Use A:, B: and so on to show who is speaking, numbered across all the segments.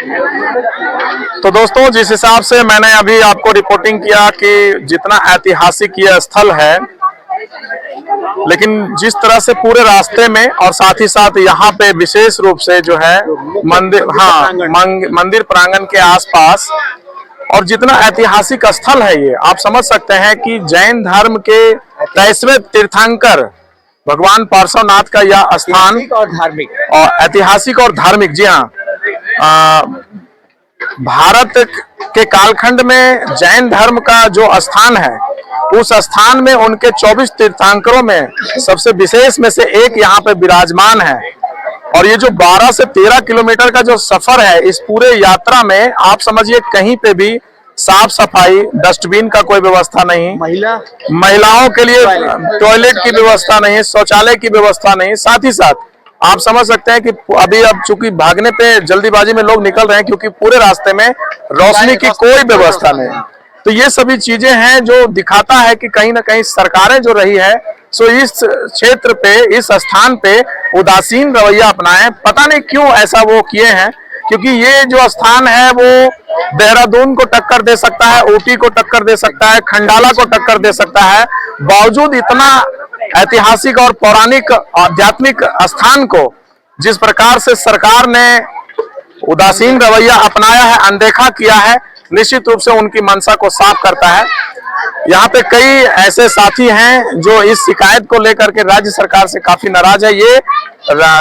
A: तो दोस्तों, जिस हिसाब से मैंने अभी आपको रिपोर्टिंग किया कि जितना ऐतिहासिक ये स्थल है, लेकिन जिस तरह से पूरे रास्ते में और साथ ही साथ यहाँ पे विशेष रूप से जो है मंदिर, मंदिर प्रांगण के आसपास और जितना ऐतिहासिक स्थल है ये, आप समझ सकते हैं कि जैन धर्म के 23वें तीर्थंकर भगवान पार्श्वनाथ का यह स्थान
B: और धार्मिक
A: और ऐतिहासिक और धार्मिक, जी हाँ, भारत के कालखंड में जैन धर्म का जो स्थान है, उस स्थान में उनके 24 तीर्थंकरों में सबसे विशेष में से एक यहाँ पे विराजमान है। और ये जो 12 से 13 किलोमीटर का जो सफर है, इस पूरे यात्रा में आप समझिए कहीं पे भी साफ सफाई, डस्टबिन का कोई व्यवस्था नहीं, महिलाओं के लिए टॉयलेट की व्यवस्था नहीं, शौचालय की व्यवस्था नहीं। साथ ही साथ आप समझ सकते हैं कि अभी अब चूंकि भागने पे जल्दीबाजी में लोग निकल रहे हैं, क्योंकि पूरे रास्ते में रोशनी की कोई व्यवस्था नहीं। तो ये सभी चीजें हैं जो दिखाता है कि कहीं ना कहीं सरकारें जो रही है, सो इस क्षेत्र पे, इस स्थान पे उदासीन रवैया अपनाए। पता नहीं क्यों ऐसा वो किए हैं, क्योंकि ये जो स्थान है वो देहरादून को टक्कर दे सकता है, ऊटी को टक्कर दे सकता है, खंडाला को टक्कर दे सकता है। बावजूद इतना ऐतिहासिक और पौराणिक आध्यात्मिक स्थान को जिस प्रकार से सरकार ने उदासीन रवैया अपनाया है, अनदेखा किया है, निश्चित रूप से उनकी मंशा को साफ करता है। यहाँ पे कई ऐसे साथी हैं जो इस शिकायत को लेकर के राज्य सरकार से काफी नाराज है। ये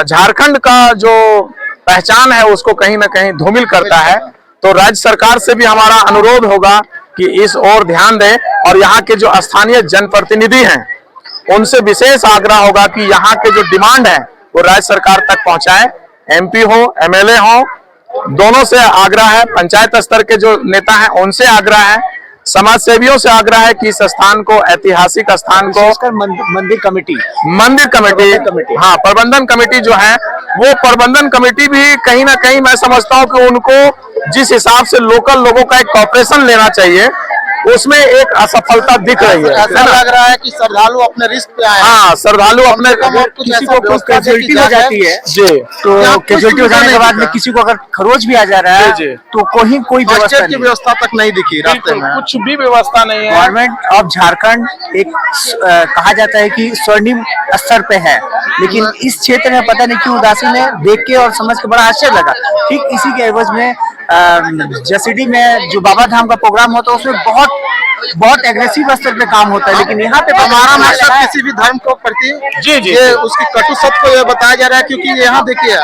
A: झारखंड का जो पहचान है उसको कहीं ना कहीं धूमिल करता है। तो राज्य सरकार से भी हमारा अनुरोध होगा कि इस ओर ध्यान दें और यहाँ के जो स्थानीय जनप्रतिनिधि हैं उनसे विशेष आग्रह होगा कि यहाँ के जो डिमांड है वो राज्य सरकार तक पहुंचाएं। एमपी हो, एमएलए हो, दोनों से आग्रह है, पंचायत स्तर के जो नेता हैं उनसे आग्रह है, समाज सेवियों से आग्रह है कि इस स्थान को, ऐतिहासिक स्थान को
B: मंदिर कमेटी,
A: हाँ, प्रबंधन कमेटी जो है, वो प्रबंधन कमेटी भी कहीं ना कहीं मैं समझता हूँ कि उनको जिस हिसाब से लोकल लोगों का एक कॉपरेशन लेना चाहिए, उसमें एक असफलता दिख रही है।
C: ऐसा लग रहा है कि श्रद्धालु अपने रिस्क पे आए हैं।
A: हाँ, श्रद्धालु अपने,
B: किसी को कुछ कैजुअलिटी हो जाती है
A: जी,
B: तो कैजुअलिटी हो जाने के बाद में किसी को अगर खरोच भी आ जा रहा है तो कोई
C: व्यवस्था तक नहीं दिखी रास्ते में,
A: कुछ भी व्यवस्था नहीं है।
B: गवर्नमेंट ऑफ झारखंड एक कहा जाता है कि स्वर्णिम स्तर पे है, लेकिन इस क्षेत्र में पता नहीं क्यों उदासीन है। देख के और समझ के बड़ा आश्चर्य लगा। ठीक इसी के एवज में जसीडी में जो बाबा धाम का प्रोग्राम होता है उसमें बहुत एग्रेसिव स्तर पे काम होता है, लेकिन यहाँ पे
C: हमारा मकसद किसी भी धर्म को प्रति ये उसकी कटु सत्य को ये बताया जा रहा है, क्योंकि यहाँ देखिए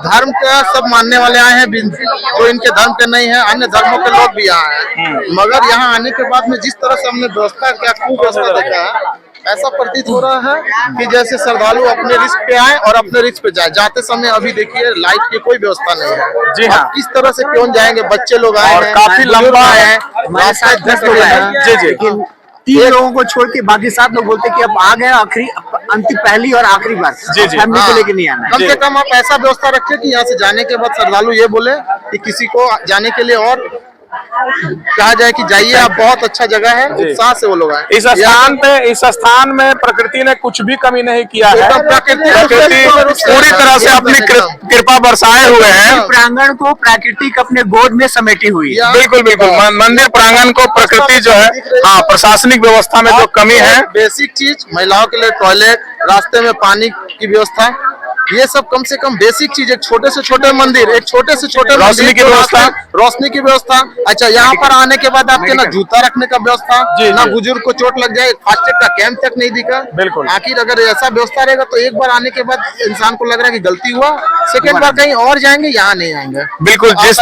C: धर्म का सब मानने वाले आए हैं, जो इनके धर्म के नहीं है, अन्य धर्मों के लोग भी यहाँ हैं। मगर यहाँ आने के बाद में जिस तरह से हमने व्यवस्था क्या कुव्यवस्था देखा है, ऐसा प्रतीत हो रहा है कि जैसे श्रद्धालु अपने रिस्क पे आए और अपने रिस्क पे जाए। जाते समय अभी देखिए लाइट की कोई व्यवस्था नहीं है।
A: जी हाँ,
C: किस तरह से क्यों जाएंगे, बच्चे लोग आए
A: और
C: हैं,
A: काफी लंबा है,
B: 10 लोग हैं।
A: जी,
B: लेकिन 3 लोगों को छोड़ के बाकी 7 लोग बोलते कि अब आ गए आखिरी, अंतिम, पहली और आखिरी बार फैमिली को लेके नहीं आना।
C: कम से कम आप ऐसा व्यवस्था रखें कि यहाँ से जाने के बाद श्रद्धालु ये बोले कि किसी को जाने के लिए और कहा जाए कि जाइए, आप बहुत अच्छा जगह है, उत्साह से वो लोग आए।
A: इस स्थान में प्रकृति ने कुछ भी कमी नहीं किया है। प्रकृति पूरी तरह से अपनी कृपा बरसाए हुए हैं।
B: प्रांगण को प्राकृतिक अपने गोद में समेटी हुई है।
A: बिल्कुल बिल्कुल, मंदिर प्रांगण को प्रकृति जो है, हाँ, प्रशासनिक व्यवस्था में जो कमी है,
C: बेसिक चीज, महिलाओं के लिए टॉयलेट, रास्ते में पानी की व्यवस्था, ये सब कम से कम बेसिक चीज, एक छोटे से छोटे मंदिर, एक छोटे से छोटे
A: रोशनी की व्यवस्था,
C: रोशनी की व्यवस्था। अच्छा, यहाँ पर आने के बाद आपके ना जूता रखने का व्यवस्था, ना बुजुर्ग को चोट लग जाए, फास्ट ट्रैक का कैंप तक नहीं दिखा।
A: बिल्कुल,
C: आखिर अगर ऐसा व्यवस्था रहेगा तो एक बार आने के बाद इंसान को लग रहा है कि गलती हुआ, सेकेंड बार कहीं और जाएंगे, यहाँ नहीं आएंगे।
A: बिल्कुल, जिस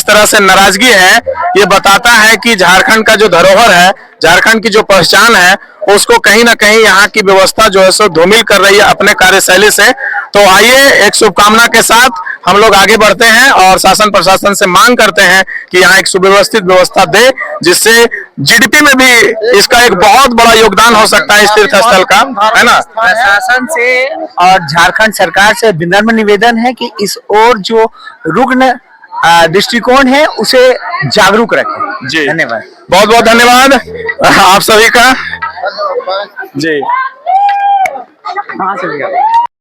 A: तरह से नाराजगी है, ये बताता है कि झारखंड का जो धरोहर है, झारखंड की जो पहचान है, उसको कहीं ना कहीं यहाँ की व्यवस्था जो है सो धूमिल कर रही है अपने कार्यशैली से। तो आइए, एक शुभकामना के साथ हम लोग आगे बढ़ते हैं और शासन प्रशासन से मांग करते हैं कि यहाँ एक सुव्यवस्थित व्यवस्था दे, जिससे जीडीपी में भी इसका एक बहुत बड़ा योगदान हो सकता है इस तीर्थ स्थल का, है ना।
B: प्रशासन से और झारखंड सरकार से विनम्र निवेदन है कि इस ओर जो रुग्ण दृष्टिकोण है उसे जागरूक रखें।
A: जी,
B: धन्यवाद,
A: बहुत बहुत धन्यवाद आप सभी का। जी,
B: कहाँ से